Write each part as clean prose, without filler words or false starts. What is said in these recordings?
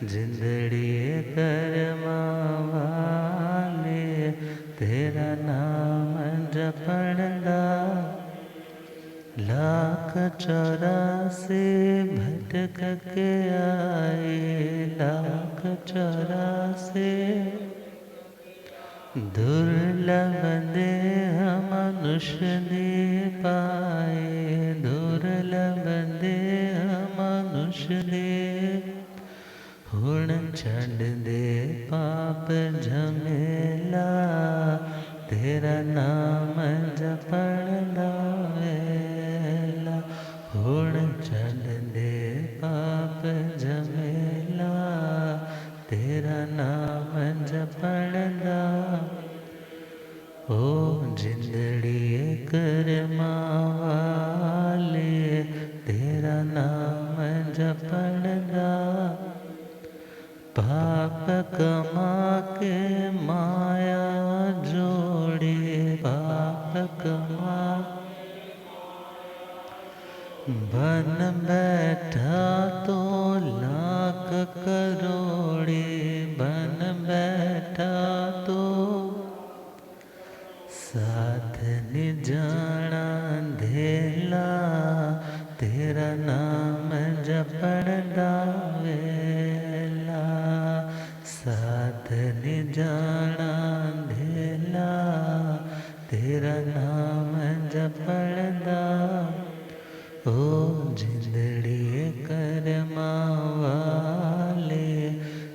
जिंदड़ी कर्मा वाले तेरा नाम जपणदा लाख 84 भटक के आए लाख 84 दुर्लभ देह मनुष्य ने पाए दुर्लभ देह मनुष्य ने हुण छड़ दे पाप झमेला तेरा नाम जपण लावेला हुण छड़ दे पाप झमेला तेरा नाम जपण ला ओ जिंदड़ी कर्मा वाले तेरा नाम जपण ला पाप कमा के माया जोड़े पाप कमा बन बैठा तो लाख करोड़े बन बैठा तो साथ निजाना धेला तेरा नाम जपण लावेला साथ निजाना धेला तेरा नाम जपण ला ओ जिंदड़ी कर्मा वाले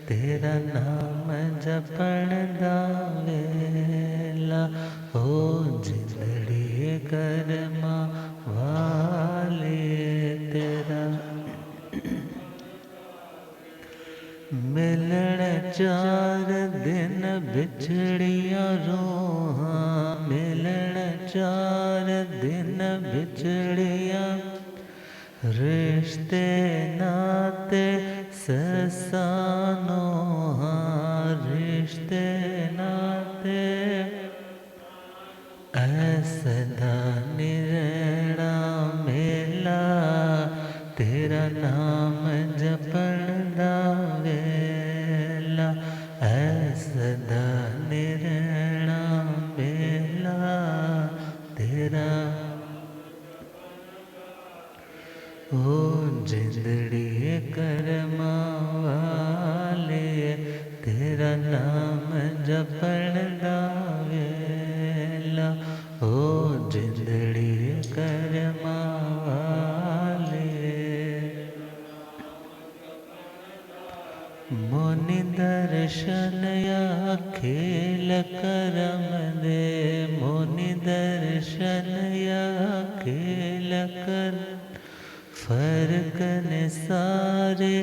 तेरा नाम जपण लावेला ओ जिंदड़ी कर्मा वाले तेरा मिलण 4 दिन बिछड़िया रोहा मिलण 4 दिन बिछड़िया रिश्ते नाते ससानो रिश्ते नाते ऐसदा निरैना मेला तेरा नाम जपण लावेला ऐसदा निरैना मेला तेरा ओ जिंदड़ी कर्मा वाले तेरा नाम जपण लावेला ओ जिंदड़ी कर्मा वाले मुनि दर्शन या खेल करम दे मुनि दर्शन या खेल कर फर्क निसारे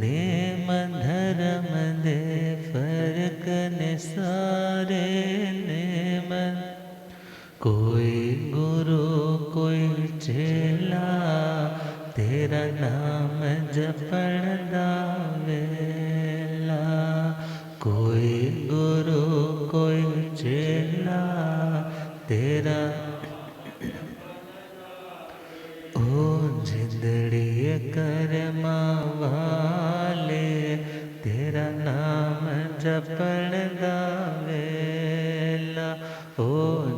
नेम धर्म दे फर्क निसारे नेम कोई गुरु कोई चेला तेरा नाम जपण लावेला कोई गुरु कोई चेला तेरा ओ जिंदड़ी कर्मा वाले तेरा नाम जपण लावेला ओ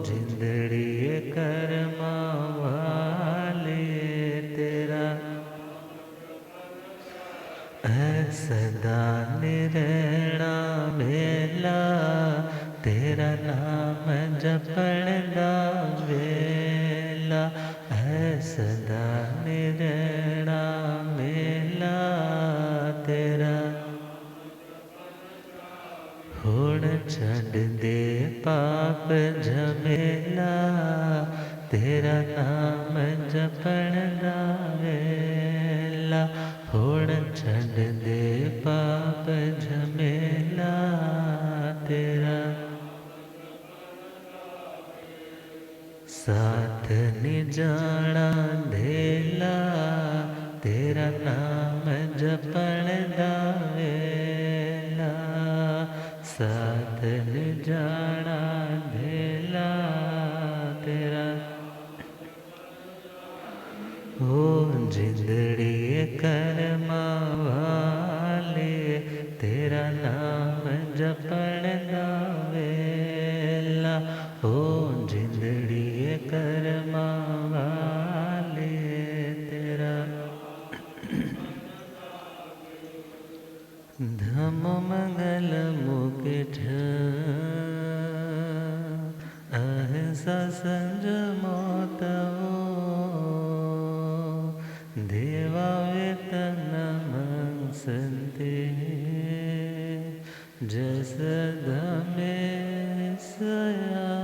जिंदड़ी कर्मा वाले तेरा सदा निरैना मेला तेरा नाम जपण लावेला सदा निरैना मेला तेरा हुण छड़ दे पाप झमेला तेरा नाम जपण लावेला हुण छड़ दे पाप झमेला तेरा साथ निजाना धेला तेरा नाम जपण लावेला साथ निजाना धेला तेरा ओ जिंदड़ी कर्मा वाले धम मंगल मुकुट अहिंसा संजमोतवो देवा वेतनमं सन्ते जस धमे सयामणो।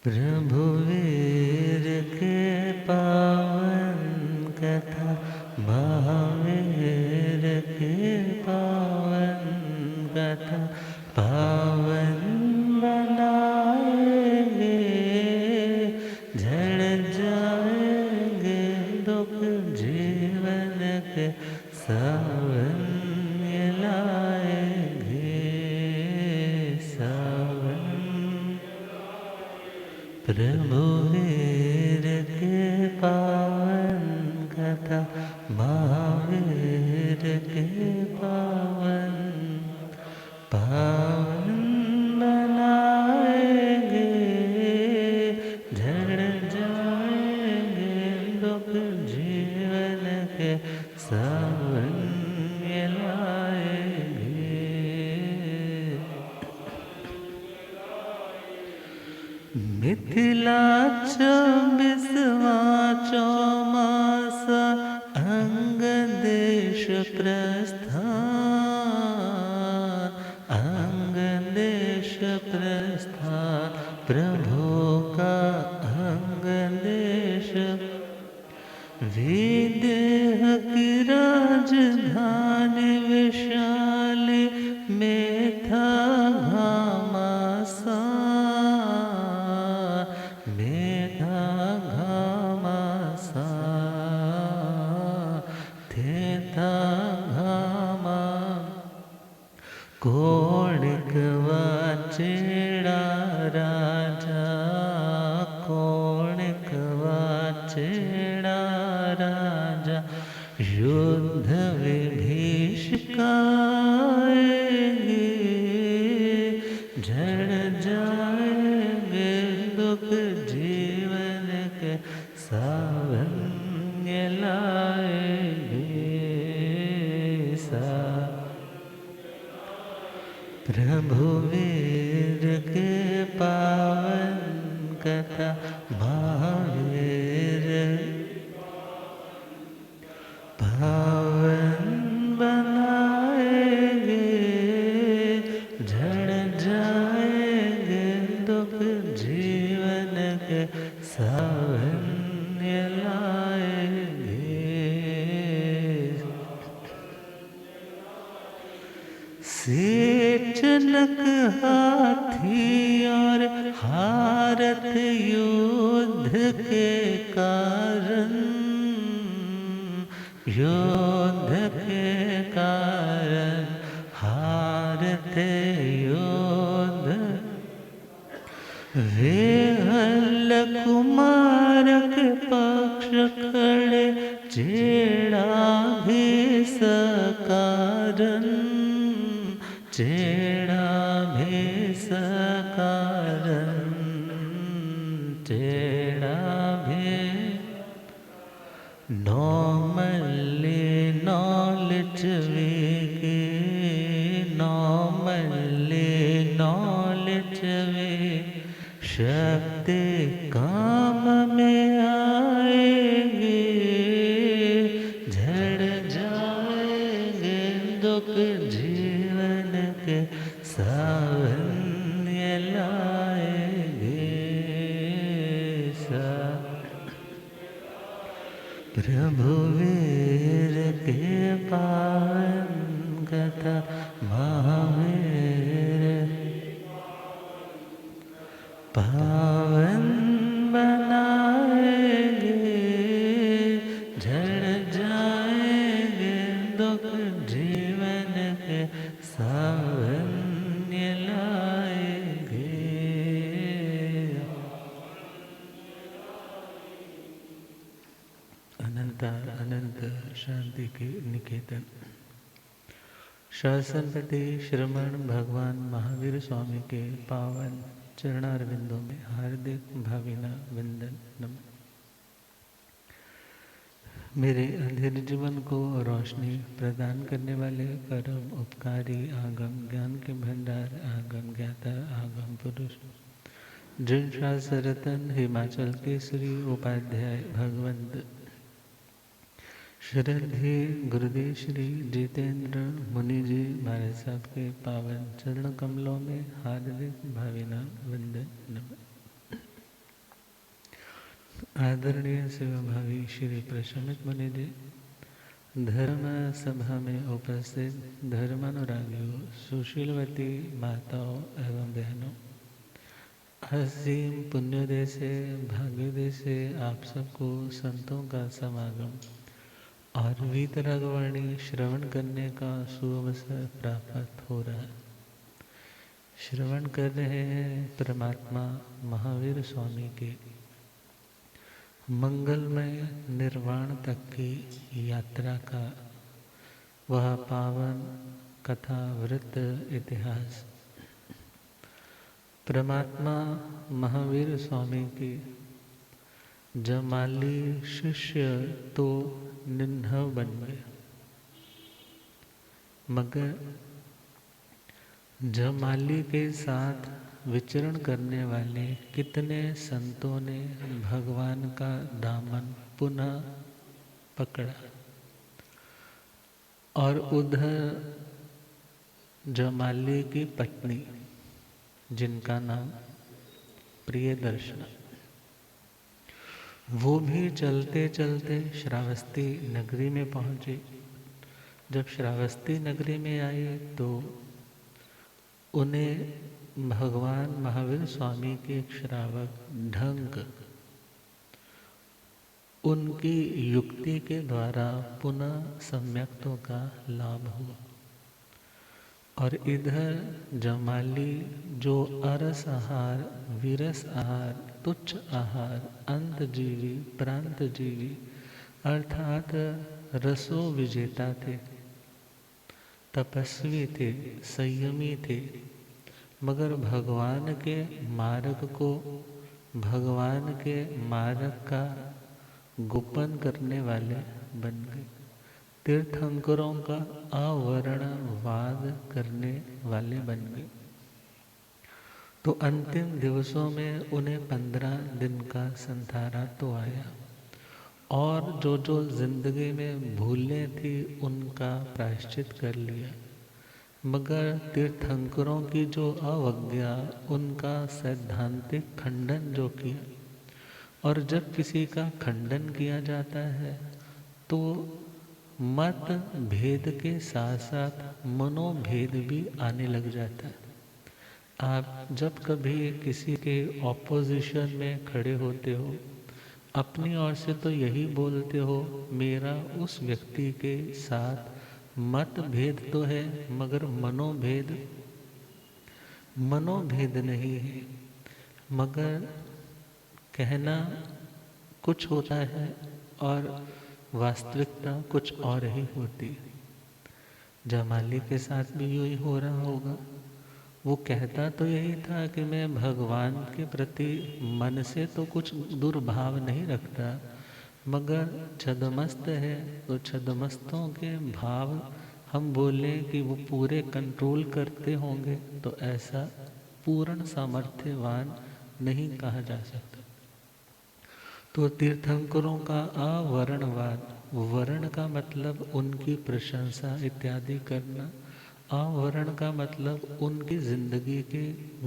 प्रभु वीर के पावन कथा महावीर के पावन कथा पावन बनाएंगे झड़ जाएंगे दुख जीवन के सावन लाएंगे सावन। प्रभु वीर के पावन कथा महावीर के पावन पावन बनाएंगे झड़ जाएंगे दुख जीवन के सावन लाएंगे। मिथिला 24वां चौमास अंग देश प्रस्थान अंग देश प्रस्थान प्रभु का अंग देश विदेह की राजधानी विशाली में था घमासान मेघा घमासान थे था घमा कोणिकवा चेड़ा राजा कोणिकवा चेड़ा राजा युद्ध विभीषिकाएंगे झड़ जाएंगे दुख जीवन के सावन लाएंगे प्रभु वीर के पावन कथा महावीर पावन बनाएंगे झड़ जाएंगे दुख जीवन के सावन लाएंगे। सेचनक हाथी और हारत युद्ध के कारण युद्ध के कारण हारते युद्ध वे हल कुमारक पक्ष खड़े चेड़ा भी सकारन चेड़ा भी सकारन चेड़ा भी नौमल्ली नौलिचवी की नौमल्ली नौलिचवी शक्ति काम में आएगी झड़ जाएंगे दुख जीवन के सावन लाएंगे प्रभु वीर के पावन कथा महावीर पावन बनाएंगे झड़ जाएंगे दुख जीवन के सावन लाएंगे। अनंत अनंत शांति के निकेतन शासनपति श्रमण भगवान महावीर स्वामी के पावन चरणारविंदों में हार्दिक भावना वंदन नमः। मेरे अंधेरे जीवन को रोशनी प्रदान करने वाले परम उपकारी आगम ज्ञान के भंडार आगम ज्ञाता आगम पुरुष जिन रतन हिमाचल केसरी उपाध्याय भगवंत श्रद्धे गुरुदेव श्री जितेंद्र मुनि जी महाराज साहब के पावन चरण कमलों में हार्दिक भावना वंदन नमः। आदरणीय सेवाभावी श्री प्रशमित मुनि जी, धर्म सभा में उपस्थित धर्मानुरागियों, सुशीलवती माताओं एवं बहनों, असीम पुण्योदय से भाग्योदय से आप सबको संतों का समागम और वीतरागवाणी श्रवण करने का सुअवसर प्राप्त हो रहा है। श्रवण कर रहे हैं परमात्मा महावीर स्वामी के मंगलमय निर्वाण तक की यात्रा का वह पावन कथा वृत्त इतिहास। परमात्मा महावीर स्वामी के जमाली शिष्य तो निन्हव बन गए, मगर जमाली के साथ विचरण करने वाले कितने संतों ने भगवान का दामन पुनः पकड़ा और उधर जमाली की पत्नी जिनका नाम प्रियदर्शना, वो भी चलते चलते श्रावस्ती नगरी में पहुंचे। जब श्रावस्ती नगरी में आए तो उन्हें भगवान महावीर स्वामी के एक श्रावक ढंग उनकी युक्ति के द्वारा पुनः सम्यक्तों का लाभ हुआ। और इधर जमाली जो अरस आहार, विरस आहार, तुच्छ आहार, अंतजीवी, प्रांतजीवी अर्थात रसो विजेता थे, तपस्वी थे, संयमी थे, मगर भगवान के मार्ग को, भगवान के मार्ग का गोपन करने वाले बन गए, तीर्थंकरों का अवर्णवाद करने वाले बन गए। तो अंतिम दिवसों में उन्हें 15 दिन का संतारा तो आया और जो जो जिंदगी में भूलें थी उनका प्रायश्चित कर लिया, मगर तीर्थंकरों की जो अवज्ञा, उनका सैद्धांतिक खंडन जो किया। और जब किसी का खंडन किया जाता है तो मत भेद के साथ साथ मनोभेद भी आने लग जाता है। आप जब कभी किसी के ऑपोजिशन में खड़े होते हो, अपनी ओर से तो यही बोलते हो मेरा उस व्यक्ति के साथ मतभेद तो है, मगर मनोभेद नहीं है, मगर कहना कुछ होता है और वास्तविकता कुछ और ही होती है। जमाली के साथ भी यही हो रहा होगा। वो कहता तो यही था कि मैं भगवान के प्रति मन से तो कुछ दुर्भाव नहीं रखता, मगर छदमस्त है तो छदमस्तों के भाव हम बोले कि वो पूरे कंट्रोल करते होंगे तो ऐसा पूर्ण सामर्थ्यवान नहीं कहा जा सकता। तो तीर्थंकरों का अवर्णवाद, वर्ण का मतलब उनकी प्रशंसा इत्यादि करना, अवर्ण का मतलब उनकी जिंदगी के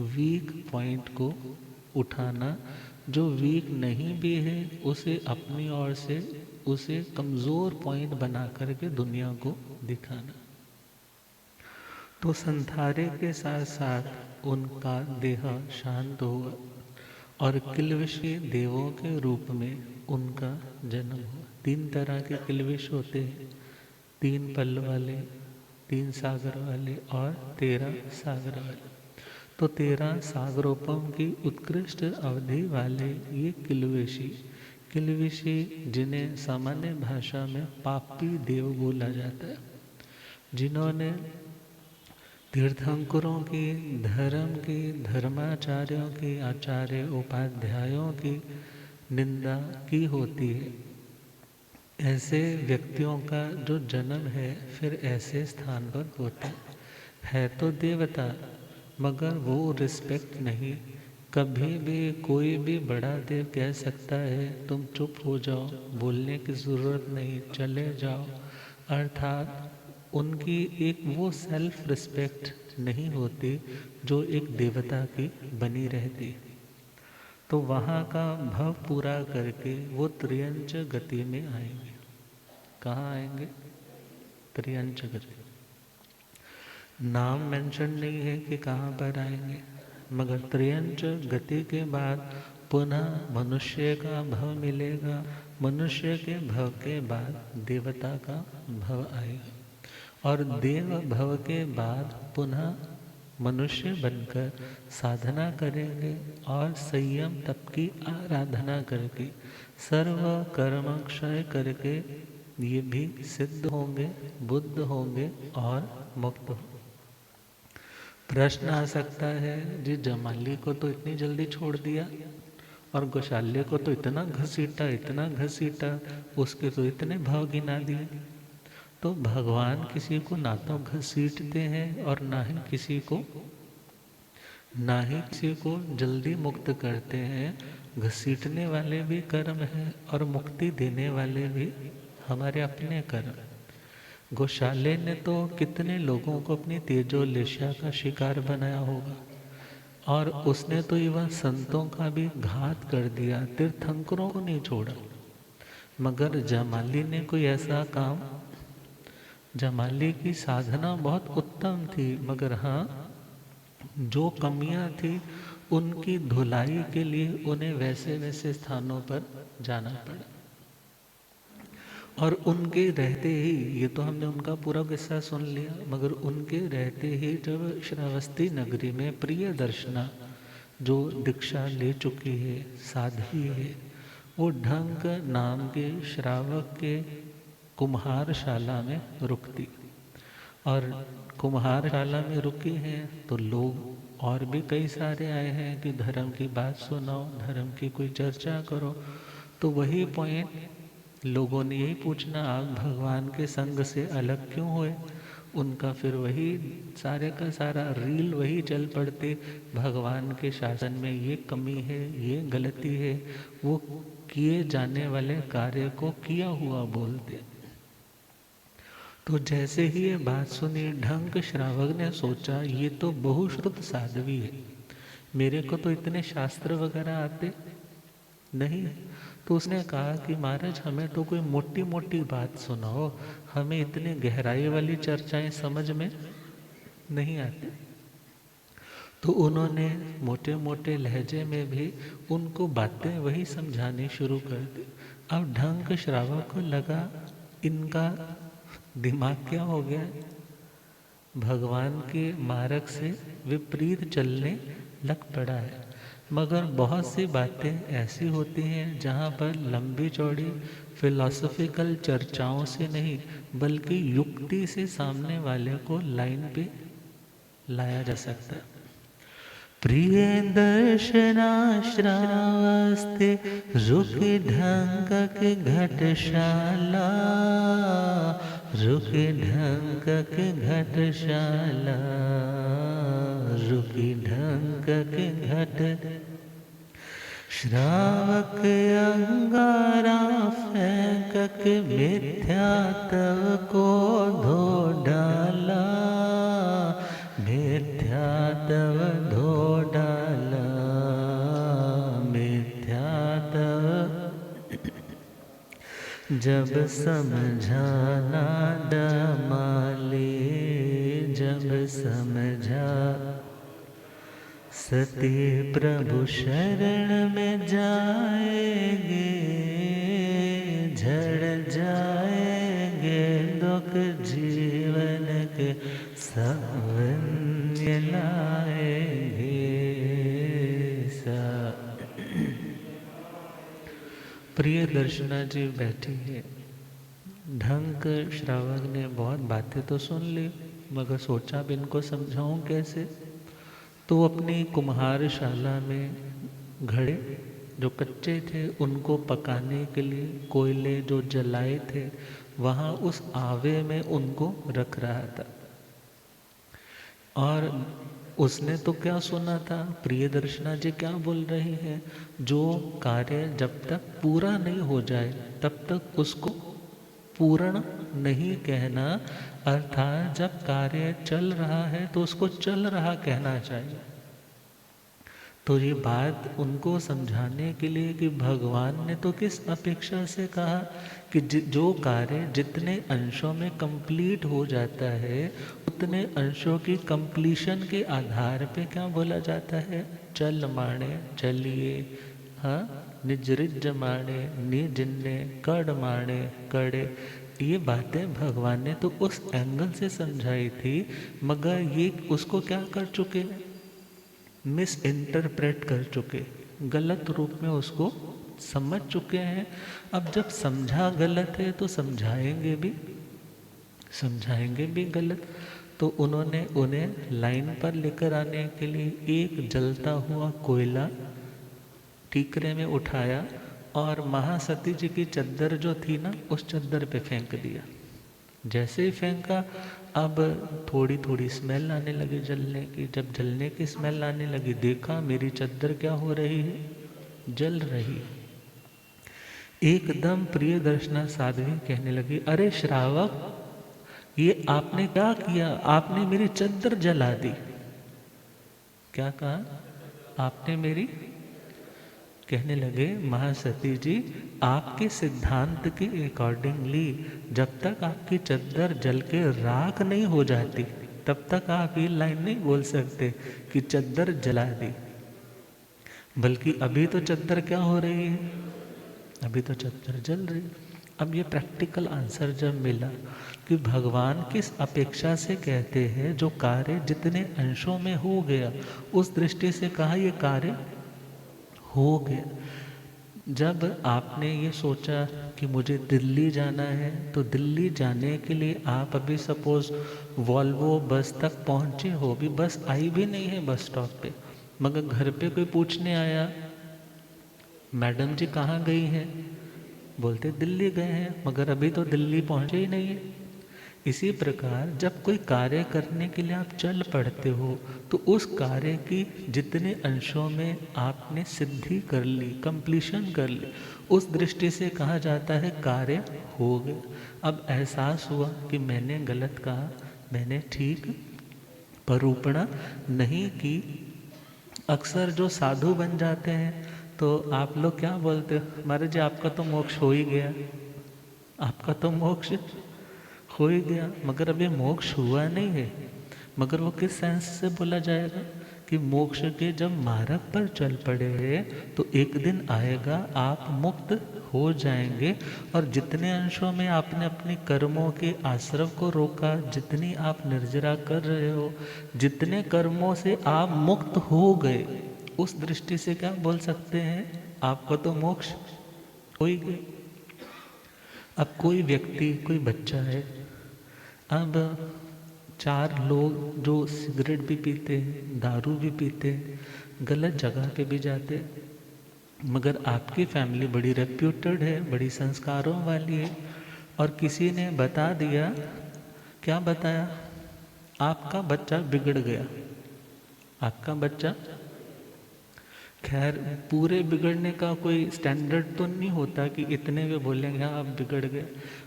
वीक पॉइंट को उठाना, जो वीक नहीं भी है उसे अपनी ओर से उसे कमजोर पॉइंट बना करके दुनिया को दिखाना। तो संथारे के साथ साथ उनका देह शांत हुआ और किल्विषी देवों के रूप में उनका जन्म हुआ। 3 तरह के किल्विष होते हैं, 3 पल वाले, 3 सागर वाले और 13 सागर वाले। तो 13 सागरोपम की उत्कृष्ट अवधि वाले ये किल्विषी जिन्हें सामान्य भाषा में पापी देव बोला जाता है, जिन्होंने तीर्थंकरों की, धर्म की, धर्माचार्यों की, आचार्य उपाध्यायों की निंदा की होती है, ऐसे व्यक्तियों का जो जन्म है फिर ऐसे स्थान पर होता है तो देवता, मगर वो रिस्पेक्ट नहीं। कभी भी कोई भी बड़ा देव कह सकता है तुम चुप हो जाओ, बोलने की ज़रूरत नहीं, चले जाओ। अर्थात उनकी एक वो सेल्फ रिस्पेक्ट नहीं होती जो एक देवता की बनी रहती। तो वहाँ का भव पूरा करके वो त्रियंच गति में आएंगे। कहाँ आएंगे? त्रियंच गति। नाम मेंशन नहीं है कि कहाँ पर आएंगे, मगर त्रियंच गति के बाद पुनः मनुष्य का भव मिलेगा। मनुष्य के भव के बाद देवता का भव आएगा और देव भव के बाद पुनः मनुष्य बनकर साधना करेंगे और संयम तप की आराधना करके सर्व कर्म क्षय करके ये भी सिद्ध होंगे, बुद्ध होंगे और मुक्त होंगे। प्रश्न आ सकता है जी, जमाली को तो इतनी जल्दी छोड़ दिया और गौशाल्य को तो इतना घसीटा, उसके तो इतने भाव गिना दिए। तो भगवान किसी को ना तो घसीटते हैं और ना ही किसी को जल्दी मुक्त करते हैं। घसीटने वाले भी कर्म है और मुक्ति देने वाले भी हमारे अपने कर्म। गौशाले ने तो कितने लोगों को अपनी तेजोलेशा का शिकार बनाया होगा, और उसने तो इवन संतों का भी घात कर दिया, तीर्थंकरों को नहीं छोड़ा। मगर जमाली ने कोई ऐसा काम, जमाली की साधना बहुत उत्तम थी, मगर हाँ जो कमियां थी उनकी धुलाई के लिए उन्हें वैसे वैसे स्थानों पर जाना पड़ा। और उनके रहते ही, ये तो हमने उनका पूरा किस्सा सुन लिया, मगर उनके रहते ही जब श्रावस्ती नगरी में प्रिय दर्शना जो दीक्षा ले चुकी है, साध्वी है, वो ढंग नाम के श्रावक के कुम्हारशाला में रुकती। और कुम्हारशाला में रुकी हैं तो लोग और भी कई सारे आए हैं कि धर्म की बात सुनाओ, धर्म की कोई चर्चा करो। तो वही पॉइंट लोगों ने यही पूछना, आप भगवान के संग से अलग क्यों हुए? उनका फिर वही सारे का सारा रील वही चल पड़ते, भगवान के शासन में ये कमी है, ये गलती है, वो किए जाने वाले कार्य को किया हुआ बोलते। तो जैसे ही ये बात सुनी, ढंग श्रावक ने सोचा ये तो बहुश्रुत साध्वी है, मेरे को तो इतने शास्त्र वगैरह आते नहीं। तो उसने कहा कि महाराज हमें तो कोई मोटी मोटी बात सुनाओ, हमें इतने गहराई वाली चर्चाएं समझ में नहीं आती। तो उन्होंने मोटे मोटे लहजे में भी उनको बातें वही समझानी शुरू कर दी। अब ढंग श्रावक को लगा इनका दिमाग क्या हो गया, भगवान के मार्ग से विपरीत चलने लग पड़ा है। मगर बहुत सी बातें ऐसी होती हैं जहाँ पर लंबी चौड़ी फिलॉसफिकल चर्चाओं से नहीं, बल्कि युक्ति से सामने वाले को लाइन पे लाया जा सकता है। प्रिय दर्शनाश्रावस्ते रुके ढंग के घटशाला, रुके ढंग के घटशाला, रुकी ढंग के घट। श्रावक अंगारा फेंक के मिथ्यात्व को धो डाला, मिथ्यात्व धो डाला, मिथ्यात्व। जब समझाना डमाले, जब समझा सती प्रभु शरण में जाएंगे, झड़ जाएंगे दुख जीवन के सावन्य लाएंगे सा। प्रिय दर्शना जी बैठी है। ढंग श्रावक ने बहुत बातें तो सुन ली, मगर सोचा अब इनको समझाऊं कैसे। तो अपनी कुम्हारशाला में घड़े जो कच्चे थे उनको पकाने के लिए कोयले जो जलाए थे वहाँ उस आवे में उनको रख रहा था। और उसने तो क्या सुना था, प्रियदर्शना जी क्या बोल रही हैं, जो कार्य जब तक पूरा नहीं हो जाए तब तक उसको पूर्ण नहीं कहना, अर्थात जब कार्य चल रहा है तो उसको चल रहा कहना चाहिए। तो ये बात उनको समझाने के लिए कि भगवान ने तो किस अपेक्षा से कहा कि जो कार्य जितने अंशों में कंप्लीट हो जाता है उतने अंशों की कंप्लीशन के आधार पे क्या बोला जाता है, चल माणे चलिए, हाँ, निजरिज माणे निजिन्ने कड़ माणे कड़े। ये बातें भगवान ने तो उस एंगल से समझाई थी, मगर ये उसको क्या कर चुके हैं, मिस इंटरप्रेट कर चुके, गलत रूप में उसको समझ चुके हैं। अब जब समझा गलत है तो समझाएंगे भी गलत। तो उन्होंने उन्हें लाइन पर लेकर आने के लिए एक जलता हुआ कोयला ठीकरे में उठाया और महासती जी की चद्दर जो थी ना उस चद्दर पे फेंक दिया। जैसे ही फेंका, अब थोड़ी थोड़ी स्मेल आने लगी जलने की। जब जलने की स्मेल आने लगी, देखा मेरी चद्दर क्या हो रही है, जल रही। एकदम प्रियदर्शना साध्वी कहने लगी, अरे श्रावक, ये आपने क्या किया, आपने मेरी चद्दर जला दी। क्या कहा, आपने मेरी, कहने लगे महासती जी, आपके सिद्धांत के अकॉर्डिंगली जब तक आपकी चद्दर जल के राख नहीं हो जाती तब तक आप ये लाइन नहीं बोल सकते कि चद्दर जला दी। बल्कि अभी तो चद्दर क्या हो रही है, अभी तो चद्दर जल रही। अब ये प्रैक्टिकल आंसर जब मिला कि भगवान किस अपेक्षा से कहते हैं, जो कार्य जितने अंशों में हो गया उस दृष्टि से कहा ये कार्य हो गया। जब आपने ये सोचा कि मुझे दिल्ली जाना है तो दिल्ली जाने के लिए आप अभी सपोज वॉल्वो बस तक पहुंचे हो, भी बस आई भी नहीं है बस स्टॉप पे, मगर घर पे कोई पूछने आया, मैडम जी कहाँ गई हैं, बोलते दिल्ली गए हैं, मगर अभी तो दिल्ली पहुंचे ही नहीं है। इसी प्रकार जब कोई कार्य करने के लिए आप चल पड़ते हो तो उस कार्य की जितने अंशों में आपने सिद्धि कर ली, कंप्लीशन कर ली, उस दृष्टि से कहा जाता है कार्य हो गया। अब एहसास हुआ कि मैंने गलत कहा, मैंने ठीक परूपणा नहीं की। अक्सर जो साधु बन जाते हैं तो आप लोग क्या बोलते हो, महाराज जी आपका तो मोक्ष हो ही गया, आपका तो मोक्ष हो ही गया, मगर अभी मोक्ष हुआ नहीं है। मगर वो किस सेंस से बोला जाएगा कि मोक्ष के जब मार्ग पर चल पड़े हैं तो एक दिन आएगा आप मुक्त हो जाएंगे। और जितने अंशों में आपने अपने कर्मों के आश्रव को रोका, जितनी आप निर्जरा कर रहे हो, जितने कर्मों से आप मुक्त हो गए, उस दृष्टि से क्या बोल सकते हैं, आपका तो मोक्ष हो ही गया। अब कोई व्यक्ति, कोई बच्चा है, अब 4 लोग जो सिगरेट भी पीते हैं, दारू भी पीते हैं, गलत जगह पे भी जाते हैं, मगर आपकी फैमिली बड़ी रेप्यूटेड है, बड़ी संस्कारों वाली है, और किसी ने बता दिया, क्या बताया, आपका बच्चा बिगड़ गया, आपका बच्चा, खैर पूरे बिगड़ने का कोई स्टैंडर्ड तो नहीं होता कि इतने वे बोलेंगे हाँ आप बिगड़ गए,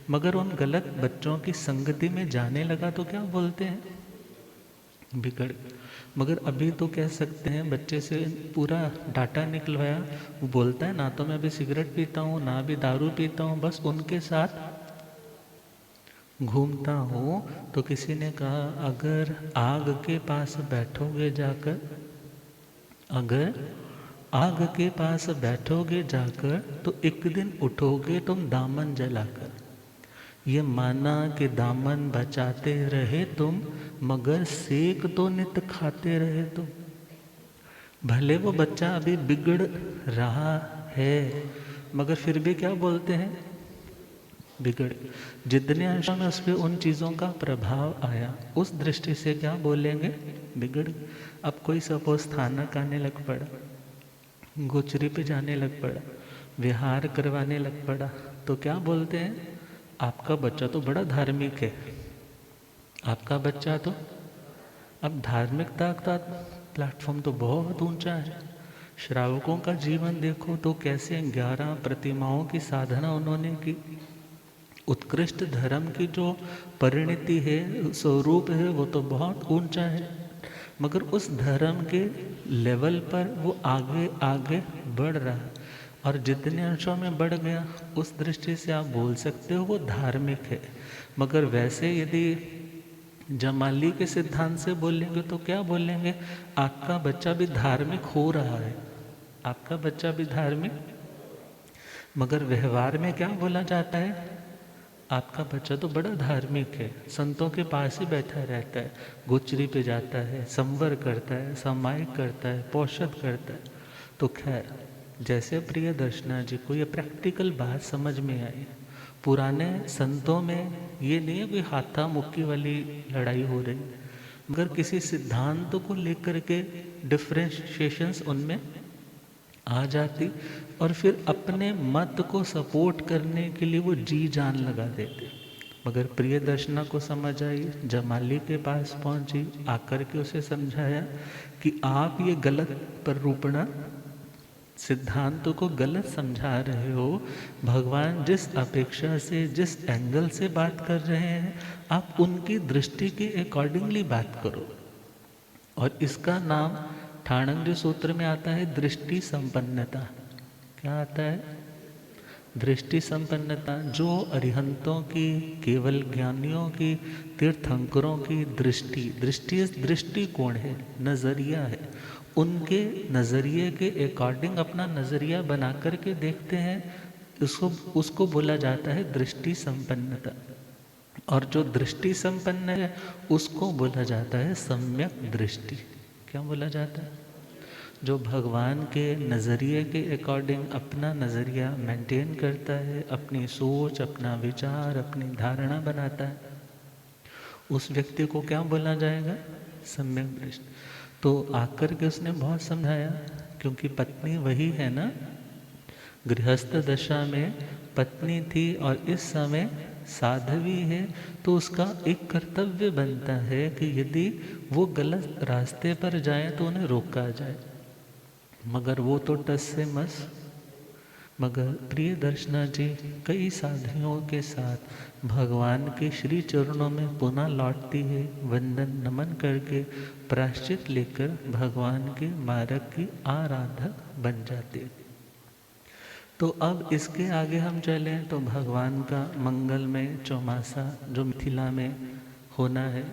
मगर उन गलत बच्चों की संगति में जाने लगा तो क्या बोलते हैं, बिगड़। मगर अभी तो कह सकते हैं, बच्चे से पूरा डाटा निकलवाया, वो बोलता है ना तो मैं अभी सिगरेट पीता हूँ ना भी दारू पीता हूँ, बस उनके साथ घूमता हूँ। तो किसी ने कहा अगर आग के पास बैठोगे जाकर, अगर आग के पास बैठोगे जाकर तो एक दिन उठोगे तुम दामन जलाकर। ये माना कि दामन बचाते रहे तुम, मगर सेक तो नित खाते रहे तुम। भले वो बच्चा अभी बिगड़ रहा है, मगर फिर भी क्या बोलते हैं, बिगड़। जितने अंशों में उस पर उन चीज़ों का प्रभाव आया, उस दृष्टि से क्या बोलेंगे, बिगड़। अब कोई सपोज स्थानक आने लग पड़ा, गोचरी पे जाने लग पड़ा, विहार करवाने लग पड़ा, तो क्या बोलते हैं, आपका बच्चा तो बड़ा धार्मिक है, आपका बच्चा तो, अब धार्मिकता का प्लेटफॉर्म तो बहुत ऊंचा है। श्रावकों का जीवन देखो तो कैसे 11 प्रतिमाओं की साधना उन्होंने की, उत्कृष्ट धर्म की जो परिणति है, स्वरूप है, वो तो बहुत ऊंचा है, मगर उस धर्म के लेवल पर वो आगे आगे बढ़ रहा है, और जितने अंशों में बढ़ गया उस दृष्टि से आप बोल सकते हो वो धार्मिक है। मगर वैसे यदि जमाली के सिद्धांत से बोलेंगे तो क्या बोलेंगे, आपका बच्चा भी धार्मिक हो रहा है, आपका बच्चा भी धार्मिक, मगर व्यवहार में क्या बोला जाता है, आपका बच्चा तो बड़ा धार्मिक है, संतों के पास ही बैठा रहता है, गोचरी पे जाता है, संवर करता है, सामायिक करता है, पौषध करता है। तो खैर, जैसे प्रिय दर्शना जी को ये प्रैक्टिकल बात समझ में आई, पुराने संतों में ये नहीं है कोई हाथा मुक्की वाली लड़ाई हो रही, मगर किसी सिद्धांतों को लेकर के डिफ्रेंशिएशंस उनमें आ जाती, और फिर अपने मत को सपोर्ट करने के लिए वो जी जान लगा देते। मगर प्रिय दर्शना को समझ आई, जमाली के पास पहुंची, आकर के उसे समझाया कि आप ये गलत प्ररूपणा सिद्धांतों को गलत समझा रहे हो, भगवान जिस अपेक्षा से, जिस एंगल से बात कर रहे हैं, आप उनकी दृष्टि के अकॉर्डिंगली बात करो। और इसका नाम ठाणंग सूत्र में आता है दृष्टि संपन्नता। क्या आता है? दृष्टि संपन्नता। जो अरिहंतों की, केवल ज्ञानियों की, तीर्थंकरों की दृष्टि, दृष्टिकोण है, नजरिया है, उनके नजरिए के अकॉर्डिंग अपना नजरिया बना करके देखते हैं, उसको बोला जाता है दृष्टि संपन्नता। और जो दृष्टि संपन्न है उसको बोला जाता है सम्यक दृष्टि। क्या बोला जाता है? जो भगवान के नज़रिए के अकॉर्डिंग अपना नज़रिया मेंटेन करता है, अपनी सोच, अपना विचार, अपनी धारणा बनाता है, उस व्यक्ति को क्या बोला जाएगा? सम्यक दृष्टि। तो आकर के उसने बहुत समझाया, क्योंकि पत्नी वही है ना, गृहस्थ दशा में पत्नी थी और इस समय साध्वी है, तो उसका एक कर्तव्य बनता है कि यदि वो गलत रास्ते पर जाए तो उन्हें रोका जाए। मगर वो तो टस से मस। मगर प्रिय दर्शना जी कई साधुओं के साथ भगवान के श्री चरणों में पुनः लौटती है, वंदन नमन करके प्रायश्चित लेकर भगवान के मार्ग की आराधक बन जाती है। तो अब इसके आगे हम चलें तो भगवान का मंगलमय चौमासा जो मिथिला में होना है,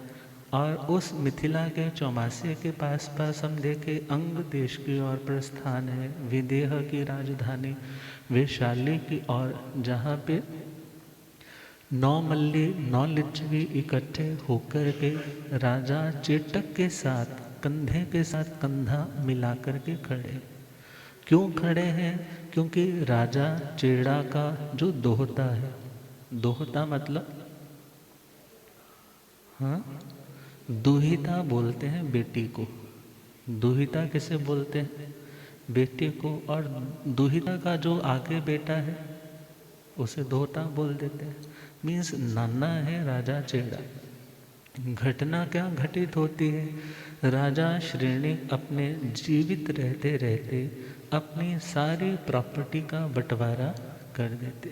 और उस मिथिला के चौमासे के पास हम देखें अंग देश की ओर प्रस्थान है, विदेह की राजधानी वैशाली की ओर, जहाँ पे 9 मल्ली 9 लिच्छवी इकट्ठे होकर के राजा चेटक के साथ कंधे के साथ कंधा मिलाकर के खड़े। क्यों खड़े हैं? क्योंकि राजा चेड़ा का जो दोहता है, दोहता मतलब हाँ, दुहिता बोलते हैं बेटी को। दुहिता किसे बोलते हैं? बेटी को। और दुहिता का जो आगे बेटा है उसे दोहता बोल देते हैं। मीन्स नाना है राजा चेड़ा। घटना क्या घटित होती है? राजा श्रेणी अपने जीवित रहते रहते अपनी सारी प्रॉपर्टी का बंटवारा कर देते।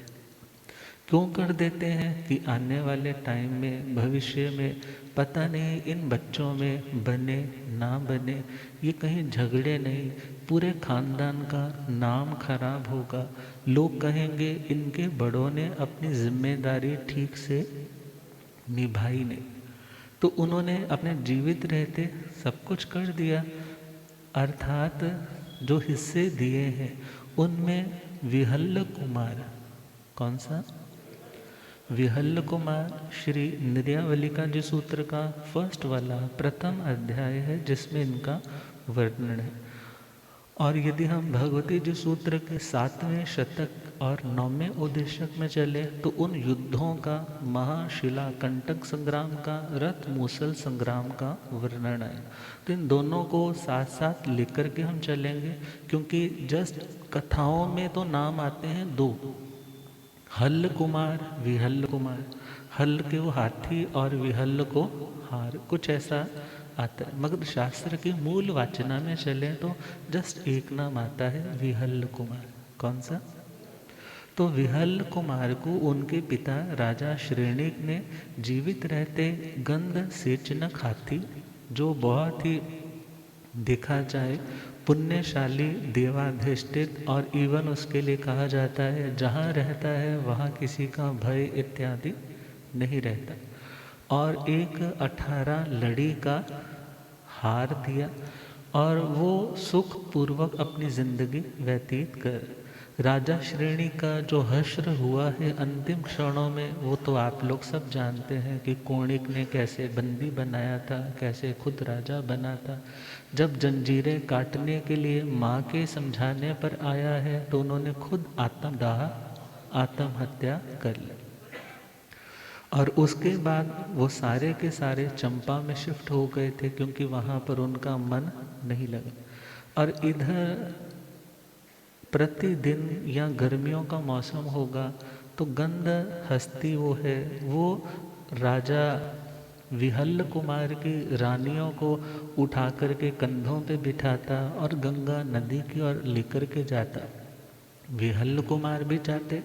क्यों कर देते हैं? कि आने वाले टाइम में, भविष्य में पता नहीं इन बच्चों में बने ना बने, ये कहीं झगड़े नहीं, पूरे खानदान का नाम खराब होगा, लोग कहेंगे इनके बड़ों ने अपनी जिम्मेदारी ठीक से निभाई नहीं। तो उन्होंने अपने जीवित रहते सब कुछ कर दिया, अर्थात जो हिस्से दिए हैं उनमें विहल्ल कुमार, कौन सा? विहल्ल कुमार श्री निर्यावलिका जी सूत्र का फर्स्ट वाला प्रथम अध्याय है, जिसमें इनका वर्णन है। और यदि हम भगवती जी सूत्र के 7वें शतक और 9वें उद्देश्यक में चले तो उन युद्धों का, महाशिला कंटक संग्राम का, रथ मूसल संग्राम का वर्णन है। तो इन दोनों को साथ साथ लेकर के हम चलेंगे, क्योंकि जस्ट कथाओं में तो नाम आते हैं दो, हल्ल कुमार, विहल्ल कुमार। हल्ल के वो हाथी और विहल्ल को हार, कुछ ऐसा आता है। मगर शास्त्र की मूल वाचना में चले तो जस्ट एक नाम आता है, विहल्ल कुमार। कौन सा? तो विहल्ल कुमार को उनके पिता राजा श्रेणिक ने जीवित रहते गंध सेचनक हाथी, जो बहुत ही देखा जाए पुण्यशाली, देवाधिष्ठित, और इवन उसके लिए कहा जाता है जहाँ रहता है वहाँ किसी का भय इत्यादि नहीं रहता, और एक 18 लड़ी का हार दिया, और वो सुख पूर्वक अपनी जिंदगी व्यतीत कर। राजा श्रेणी का जो हश्र हुआ है अंतिम क्षणों में, वो तो आप लोग सब जानते हैं कि कोणिक ने कैसे बंदी बनाया था, कैसे खुद राजा बना था। जब जंजीरें काटने के लिए माँ के समझाने पर आया है तो उन्होंने खुद आत्मदाह, आत्महत्या कर ली। और उसके बाद वो सारे के सारे चंपा में शिफ्ट हो गए थे, क्योंकि वहाँ पर उनका मन नहीं लगा। और इधर प्रतिदिन या गर्मियों का मौसम होगा तो गंध हस्ती वो है, वो राजा विहल्ल कुमार की रानियों को उठा करके कंधों पे बिठाता और गंगा नदी की ओर लेकर के जाता। विहल्ल कुमार भी जाते,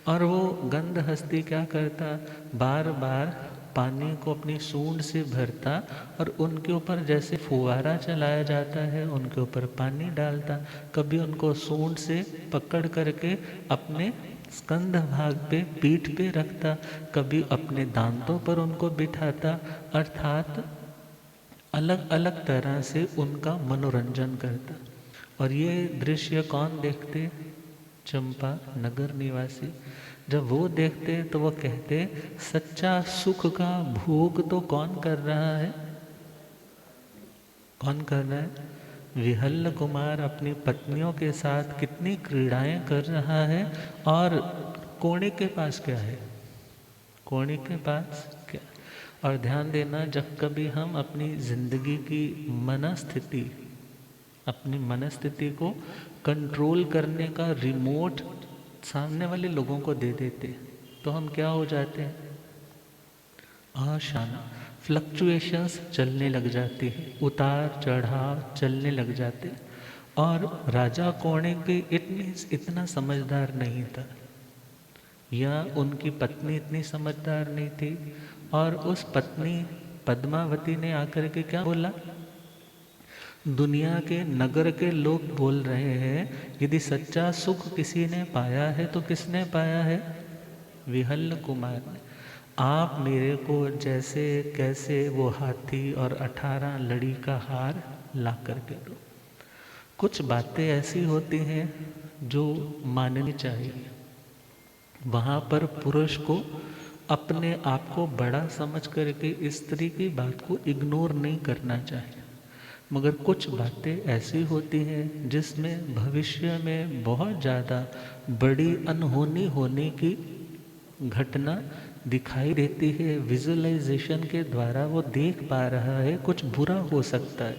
और वो गंध हस्ती क्या करता, बार बार पानी को अपनी सूंड से भरता और उनके ऊपर जैसे फुवारा चलाया जाता है उनके ऊपर पानी डालता। कभी उनको सूंड से पकड़ करके अपने स्कंध भाग पे, पीठ पे रखता, कभी अपने दांतों पर उनको बिठाता, अर्थात अलग अलग तरह से उनका मनोरंजन करता। और ये दृश्य कौन देखते? चंपा नगर निवासी। जब वो देखते तो वो कहते, सच्चा सुख का भोग तो कौन कर रहा है? कौन कर रहा है? विहल्ल कुमार अपनी पत्नियों के साथ कितनी क्रीड़ाएं कर रहा है। और कोणिक के पास क्या है? कोणिक के पास क्या? और ध्यान देना, जब कभी हम अपनी जिंदगी की मनस्थिति, अपनी मनस्थिति को कंट्रोल करने का रिमोट सामने वाले लोगों को दे देते तो हम क्या हो जाते हैं? अशांत, फ्लक्चुएशंस चलने लग जाती है, उतार चढ़ाव चलने लग जाते। और राजा कोणिक इतना समझदार नहीं था, या उनकी पत्नी इतनी समझदार नहीं थी। और उस पत्नी पद्मावती ने आकर के क्या बोला? दुनिया के, नगर के लोग बोल रहे हैं यदि सच्चा सुख किसी ने पाया है तो किसने पाया है? विहल्ल कुमार ने। आप मेरे को जैसे कैसे वो हाथी और 18 लड़ी का हार ला करके दो। कुछ बातें ऐसी होती हैं जो माननी चाहिए। वहाँ पर पुरुष को अपने आप को बड़ा समझ करके स्त्री की बात को इग्नोर नहीं करना चाहिए। मगर कुछ बातें ऐसी होती हैं जिसमें भविष्य में बहुत ज़्यादा बड़ी अनहोनी होने की घटना दिखाई देती है। विजुअलाइजेशन के द्वारा वो देख पा रहा है कुछ बुरा हो सकता है,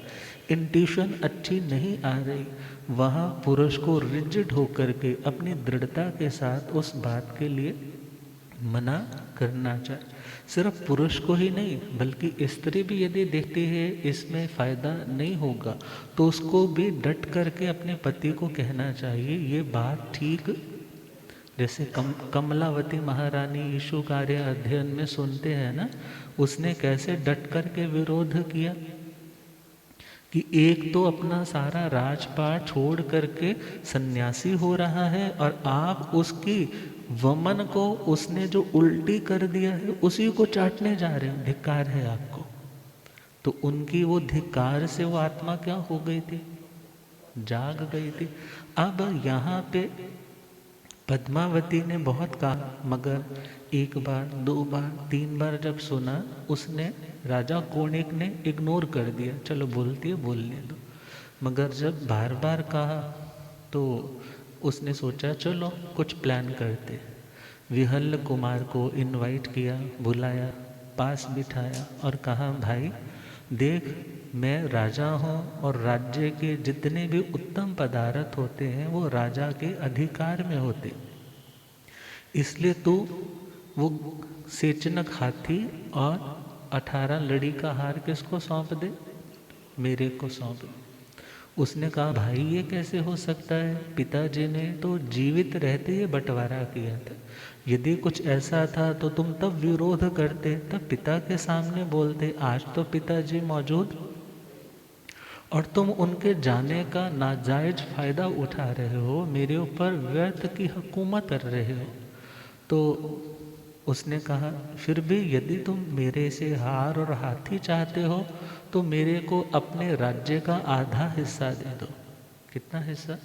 इंट्यूशन अच्छी नहीं आ रही। वहाँ पुरुष को रिजिड होकर के अपनी दृढ़ता के साथ उस बात के लिए मना करना चाहिए। सिर्फ पुरुष को ही नहीं बल्कि स्त्री भी यदि देखती है इसमें फ़ायदा नहीं होगा तो उसको भी डट करके अपने पति को कहना चाहिए ये बात ठीक। जैसे कमलावती महारानी ईशु कार्य अध्ययन में सुनते हैं ना, उसने कैसे डट करके विरोध किया कि एक तो अपना सारा राजपाट छोड़ करके सन्यासी हो रहा है और आप उसकी वमन को, उसने जो उल्टी कर दिया है उसी को चाटने जा रहे हो। धिक्कार है आपको। तो उनकी वो धिक्कार से वो आत्मा क्या हो गई थी? जाग गई थी। अब यहाँ पे पद्मावती ने बहुत कहा, मगर एक बार, दो बार, तीन बार जब सुना उसने, राजा कोणिक ने इग्नोर कर दिया, चलो बोलती है बोलने दो। मगर जब बार बार कहा तो उसने सोचा चलो कुछ प्लान करते। विहल्ल कुमार को इनवाइट किया, बुलाया, पास बिठाया और कहा भाई देख, मैं राजा हूँ और राज्य के जितने भी उत्तम पदार्थ होते हैं वो राजा के अधिकार में होते, इसलिए तू वो सेचनक हाथी और 18 लड़ी का हार किसको सौंप दे, मेरे को सौंप दे। उसने कहा भाई ये कैसे हो सकता है, पिताजी ने तो जीवित रहते ही बंटवारा किया था, यदि कुछ ऐसा था तो तुम तब विरोध करते, तब पिता के सामने बोलते, आज तो पिताजी मौजूद और तुम उनके जाने का नाजायज फायदा उठा रहे हो, मेरे ऊपर व्यर्थ की हुकूमत कर रहे हो। तो उसने कहा फिर भी यदि तुम मेरे से हार और हाथी चाहते हो तो मेरे को अपने राज्य का आधा हिस्सा दे दो। कितना हिस्सा?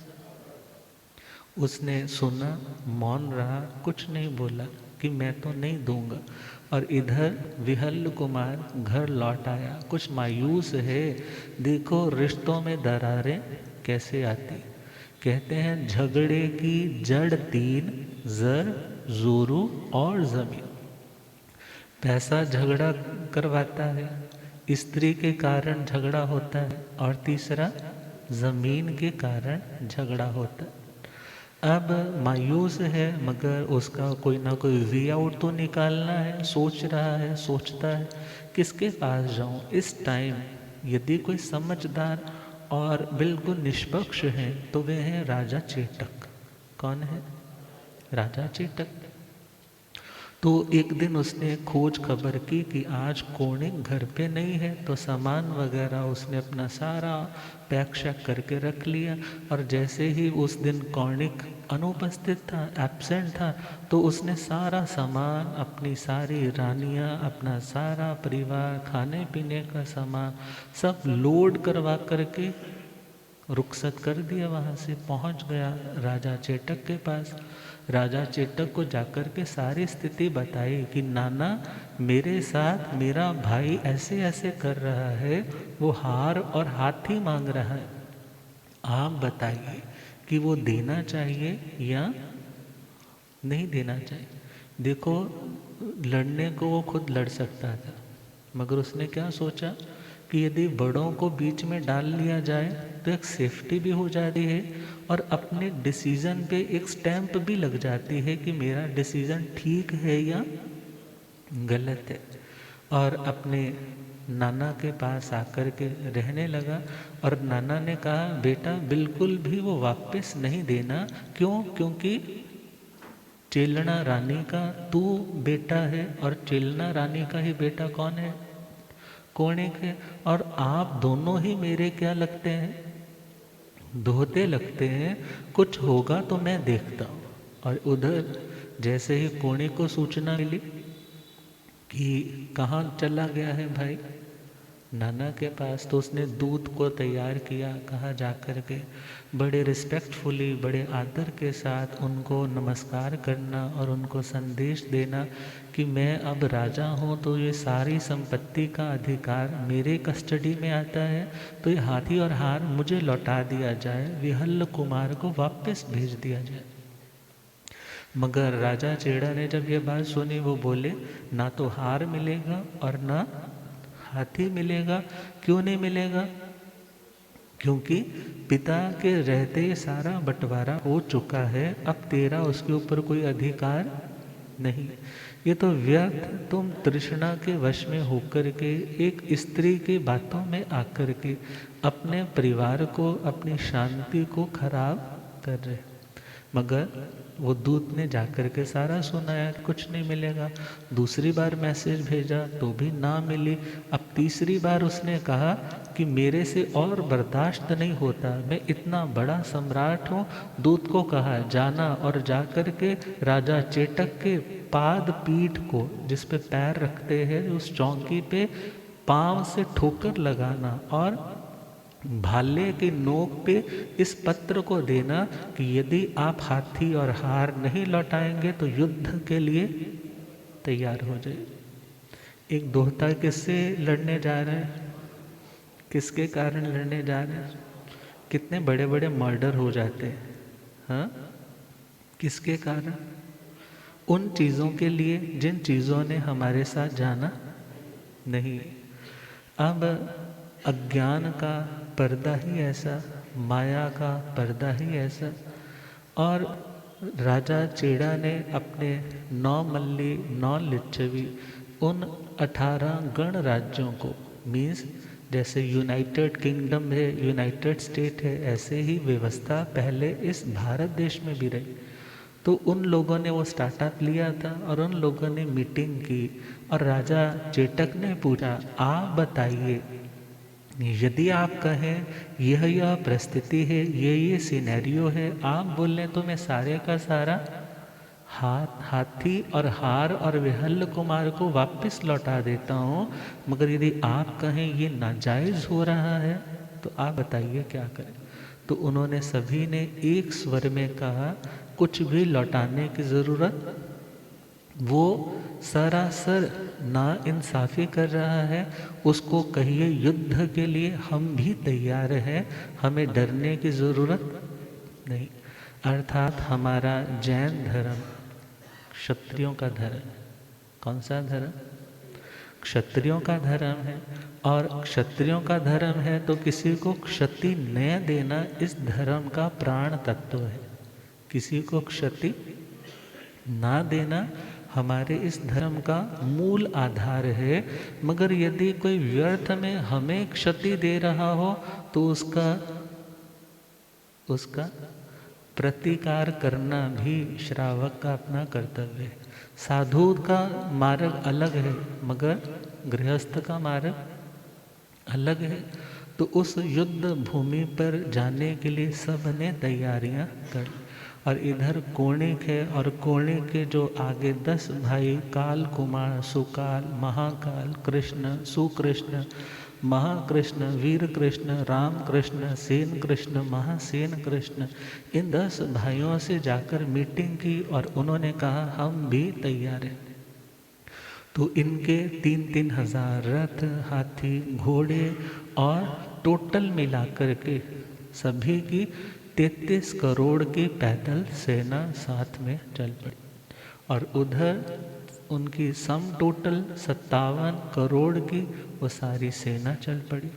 उसने सुना, मौन रहा, कुछ नहीं बोला कि मैं तो नहीं दूंगा। और इधर विहल्ल कुमार घर लौट आया, कुछ मायूस है। देखो रिश्तों में दरारें कैसे आती। कहते हैं झगड़े की जड़ तीन, जर, जोरू और जमीन। पैसा झगड़ा करवाता है, स्त्री के कारण झगड़ा होता है, और तीसरा जमीन के कारण झगड़ा होता है। अब मायूस है मगर उसका कोई ना कोई वे आउट तो निकालना है, सोच रहा है, सोचता है किसके पास जाऊं इस टाइम। यदि कोई समझदार और बिल्कुल निष्पक्ष है तो वे हैं राजा चेटक। कौन है? राजा चेटक। तो एक दिन उसने खोज खबर की कि आज कौणिक घर पे नहीं है, तो सामान वगैरह उसने अपना सारा पैक शैक करके रख लिया। और जैसे ही उस दिन कौणिक अनुपस्थित था, एब्सेंट था, तो उसने सारा सामान, अपनी सारी रानियां, अपना सारा परिवार, खाने पीने का सामान सब लोड करवा करके रुखसत कर दिया। वहाँ से पहुँच गया राजा चेटक के पास। राजा चेटक को जाकर के सारी स्थिति बताई कि नाना मेरे साथ मेरा भाई ऐसे ऐसे कर रहा है, वो हार और हाथी मांग रहा है, आप बताइए कि वो देना चाहिए या नहीं देना चाहिए। देखो लड़ने को वो खुद लड़ सकता था, मगर उसने क्या सोचा कि यदि बड़ों को बीच में डाल लिया जाए तो एक सेफ्टी भी हो जाती है और अपने डिसीज़न पे एक स्टैंप भी लग जाती है कि मेरा डिसीज़न ठीक है या गलत है। और अपने नाना के पास आकर के रहने लगा। और नाना ने कहा बेटा बिल्कुल भी वो वापस नहीं देना। क्यों? क्योंकि चेलना रानी का तू बेटा है और चेलना रानी का ही बेटा कौन है? कौणिक है। और आप दोनों ही मेरे क्या लगते हैं? दोहते लगते हैं। कुछ होगा तो मैं देखता हूँ। और उधर जैसे ही कौणिक को सूचना मिली कि कहाँ चला गया है भाई नाना के पास, तो उसने दूत को तैयार किया। कहा जाकर के बड़े रिस्पेक्टफुली, बड़े आदर के साथ उनको नमस्कार करना और उनको संदेश देना कि मैं अब राजा हूँ, तो ये सारी संपत्ति का अधिकार मेरे कस्टडी में आता है, तो ये हाथी और हार मुझे लौटा दिया जाए, विहल्ल कुमार को वापस भेज दिया जाए। मगर राजा चेड़ा ने जब ये बात सुनी, वो बोले ना तो हार मिलेगा और ना हाथी मिलेगा। क्यों नहीं मिलेगा? क्योंकि पिता के रहते सारा बंटवारा हो चुका है, अब तेरा उसके ऊपर कोई अधिकार नहीं। ये तो व्यर्थ तुम तृष्णा के वश में होकर के एक स्त्री की बातों में आकर के अपने परिवार को, अपनी शांति को खराब कर रहे। मगर वो दूत ने जाकर के सारा सुनाया, कुछ नहीं मिलेगा। दूसरी बार मैसेज भेजा तो भी ना मिली। अब तीसरी बार उसने कहा कि मेरे से और बर्दाश्त नहीं होता, मैं इतना बड़ा सम्राट हूँ। दूत को कहा जाना और जाकर के राजा चेटक के पाद पीठ को, जिस पे पैर रखते हैं, उस चौकी पे पांव से ठोकर लगाना और भाले की नोक पे इस पत्र को देना कि यदि आप हाथी और हार नहीं लौटाएंगे तो युद्ध के लिए तैयार हो जाए। एक दोहता किससे लड़ने जा रहे हैं? किसके कारण लड़ने जा रहे हैं? कितने बड़े बड़े मर्डर हो जाते हैं, हाँ? किसके कारण? उन चीज़ों के लिए जिन चीज़ों ने हमारे साथ जाना नहीं। अब अज्ञान का पर्दा ही ऐसा, माया का पर्दा ही ऐसा। और राजा चेड़ा ने अपने 9 मल्ली 9 लिच्छवी उन 18 गण राज्यों को, मीन्स जैसे यूनाइटेड किंगडम है, यूनाइटेड स्टेट है, ऐसे ही व्यवस्था पहले इस भारत देश में भी रही। तो उन लोगों ने वो स्टार्टअप लिया था और उन लोगों ने मीटिंग की और राजा चेटक ने पूछा, आप बताइए, यदि आप कहें यह परिस्थिति है, ये सिनेरियो है, आप बोलें तो मैं सारे का सारा हाथी और हार और विहल्ल कुमार को वापस लौटा देता हूँ, मगर यदि आप कहें ये नाजायज़ हो रहा है तो आप बताइए क्या करें। तो उन्होंने सभी ने एक स्वर में कहा, कुछ भी लौटाने की ज़रूरत, वो सरासर ना इंसाफ़ी कर रहा है, उसको कहिए युद्ध के लिए हम भी तैयार हैं, हमें डरने की ज़रूरत नहीं। अर्थात हमारा जैन धर्म क्षत्रियों का धर्म, कौन सा धर्म? क्षत्रियों का धर्म है। और क्षत्रियों का धर्म है तो किसी को क्षति न देना इस धर्म का प्राण तत्व है। किसी को क्षति ना देना हमारे इस धर्म का मूल आधार है। मगर यदि कोई व्यर्थ में हमें क्षति दे रहा हो तो उसका प्रतिकार करना भी श्रावक का अपना कर्तव्य है। साधु का मार्ग अलग है मगर गृहस्थ का मार्ग अलग है। तो उस युद्ध भूमि पर जाने के लिए सब ने तैयारियां कर। और इधर कोणिक है और कोणिक के जो आगे 10 भाई काल कुमार, सुकाल, महाकाल, कृष्ण, सुकृष्ण, महाकृष्ण, वीर कृष्ण, राम कृष्ण, सेन कृष्ण, महासेन कृष्ण, इन 10 भाइयों से जाकर मीटिंग की और उन्होंने कहा हम भी तैयार हैं। तो इनके 3-3 हजार रथ, हाथी, घोड़े और टोटल मिलाकर के सभी की 33 करोड़ की पैदल सेना साथ में चल पड़ी। और उधर उनकी सम टोटल 57 करोड़ की वो सारी सेना चल पड़ी।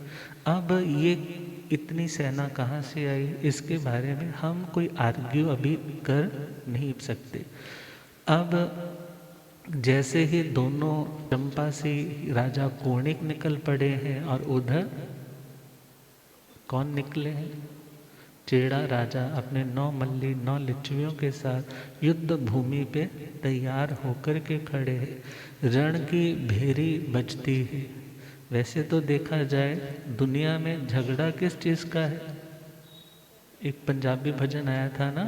अब ये इतनी सेना कहाँ से आई, इसके बारे में हम कोई आर्ग्यू अभी कर नहीं सकते। अब जैसे ही दोनों चंपा से राजा कोणिक निकल पड़े हैं और उधर कौन निकले हैं? चेड़ा राजा अपने 9 मल्ली 9 लिच्छवियों के साथ युद्ध भूमि पे तैयार होकर के खड़े हैं। रण की भेरी बजती है। वैसे तो देखा जाए दुनिया में झगड़ा किस चीज़ का है? एक पंजाबी भजन आया था ना,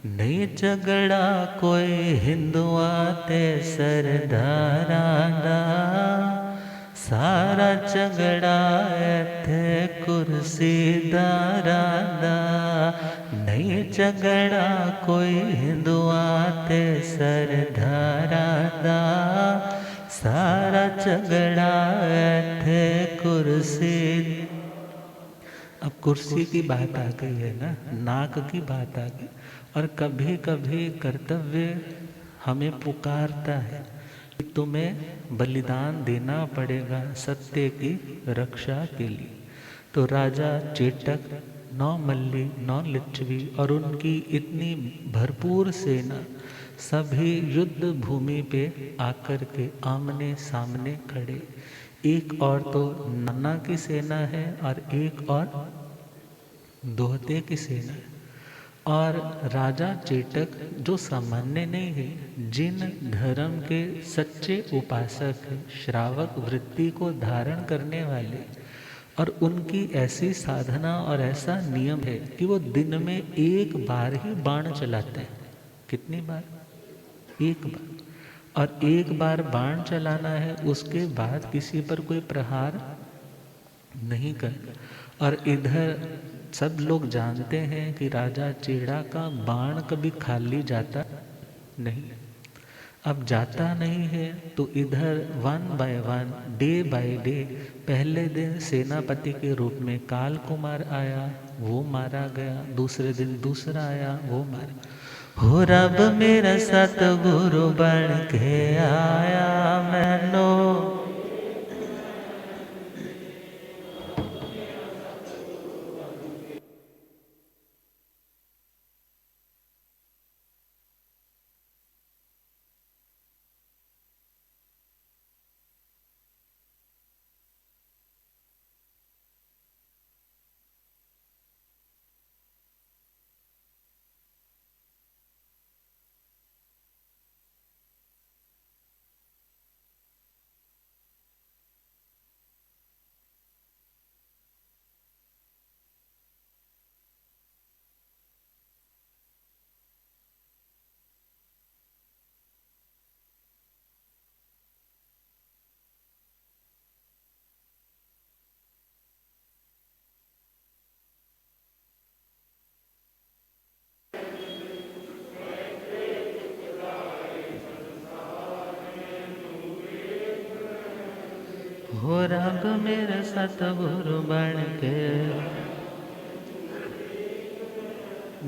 नहीं झगड़ा कोई हिंदुआ ते सरदारा दा, सारा झगड़ा इत्थे कुर्सीदारा दा। नहीं झगड़ा कोई हिंदुआ ते सरदारा दा, सारा झगड़ा इत्थे कुर्सी। अब कुर्सी की बात आ गई है ना, नाक की बात आ गई। और कभी कभी कर्तव्य हमें पुकारता है कि तुम्हें बलिदान देना पड़ेगा सत्य की रक्षा के लिए। तो राजा चेटक 9 मल्ली 9 लिच्छवी और उनकी इतनी भरपूर सेना सभी युद्ध भूमि पे आकर के आमने सामने खड़े। एक और तो नाना की सेना है और एक और दोहते की सेना है। और राजा चेटक जो सामान्य नहीं है, जिन धर्म के सच्चे उपासक हैं, श्रावक वृत्ति को धारण करने वाले, और उनकी ऐसी साधना और ऐसा नियम है कि वो दिन में एक बार ही बाण चलाते हैं। कितनी बार? एक बार। और एक बार बाण चलाना है, उसके बाद किसी पर कोई प्रहार नहीं करना। और इधर सब लोग जानते हैं कि राजा चेड़ा का बाण कभी खाली जाता नहीं। अब जाता नहीं है तो इधर 1 बाय 1 डे बाय डे, पहले दिन सेनापति के रूप में काल कुमार आया, वो मारा गया। दूसरे दिन दूसरा आया, वो मारा। हो रब मेरा सतगुरु बन के आया मैनो। हो रब मेरा सतगुरु बन के।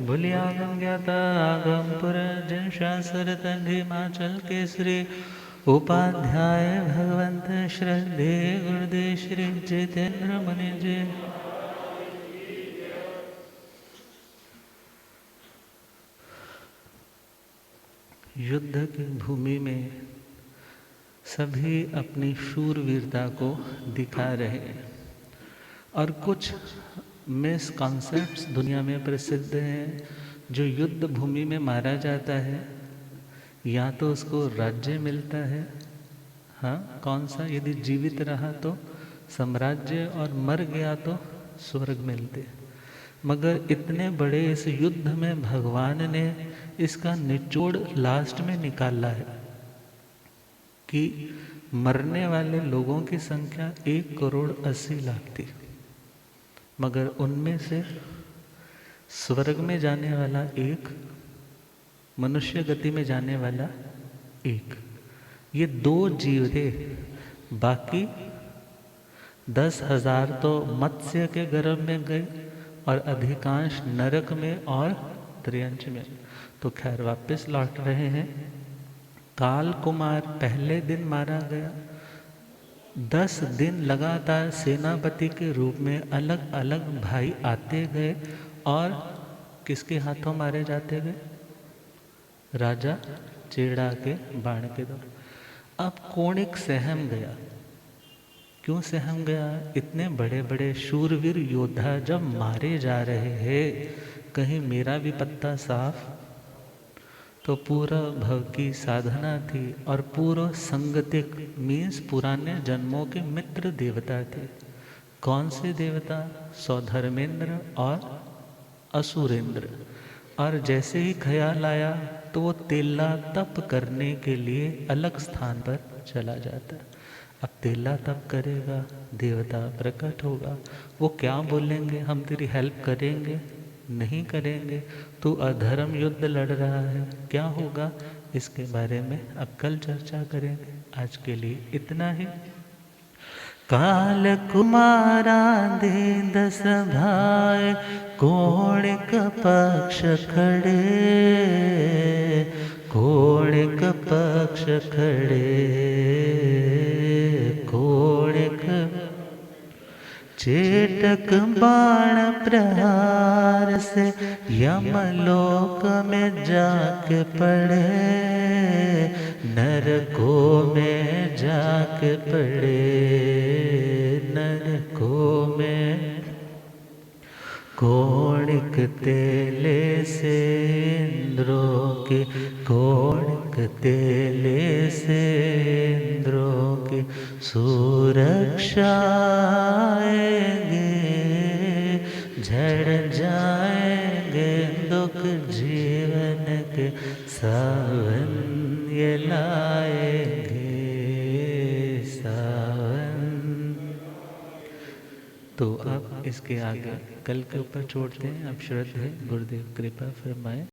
भूलियागम ज्ञाता आगम पुर जिन शास्त्र हिमाचल केसरी। उपाध्याय भगवंत श्रद्धे गुरुदेव श्री जितेंद्र मुनि जी। युद्ध की भूमि में सभी अपनी शूरवीरता को दिखा रहे हैं और कुछ मिसकॉन्सेप्ट्स दुनिया में प्रसिद्ध हैं। जो युद्ध भूमि में मारा जाता है या तो उसको राज्य मिलता है, हाँ कौन सा, यदि जीवित रहा तो साम्राज्य और मर गया तो स्वर्ग मिलते। मगर इतने बड़े इस युद्ध में भगवान ने इसका निचोड़ लास्ट में निकाला है कि मरने वाले लोगों की संख्या 1,80,00,000 थी, मगर उनमें से स्वर्ग में जाने वाला एक, मनुष्य गति में जाने वाला एक, ये 2 जीव थे। बाकी 10,000 तो मत्स्य के गर्भ में गए और अधिकांश नरक में और त्रियंच में। तो खैर वापस लौट रहे हैं। काल कुमार पहले दिन मारा गया। 10 दिन लगातार सेनापति के रूप में अलग अलग भाई आते गए और किसके हाथों मारे जाते गए? राजा चेड़ा के बाण के द्वारा। अब कोणिक सहम गया। क्यों सहम गया? इतने बड़े बड़े शूरवीर योद्धा जब मारे जा रहे हैं, कहीं मेरा भी पत्ता साफ? तो पूरा भव की साधना थी और पूर्व संगतिक मीन्स पुराने जन्मों के मित्र देवता थे। कौन से देवता? सौधर्मेंद्र और असुरेंद्र। और जैसे ही ख्याल आया तो वो तेला तप करने के लिए अलग स्थान पर चला जाता। अब तेला तप करेगा, देवता प्रकट होगा, वो क्या बोलेंगे? हम तेरी हेल्प करेंगे? नहीं करेंगे। तू अधर्म युद्ध लड़ रहा है, क्या होगा? इसके बारे में अब कल चर्चा करेंगे। आज के लिए इतना ही। काल कुमारा दे 10 भाई, कोणिक पक्ष खड़े, कोणिक पक्ष खड़े, कोणिक चेटक बाण प्रहार से यमलोक में जाके पड़े, नरकों में जाके पड़े, नरकों में। कोणिक तेले से इंद्रों की, कोणिक तेले से इंद्रों की सुरक्षा आएंगे, झड़ जाएंगे दुख जीवन के सावन ये लाएंगे, सावन। तो अब इसके आगे कल के ऊपर छोड़ते हैं। अब श्रद्धा है, गुरुदेव कृपा फरमाए।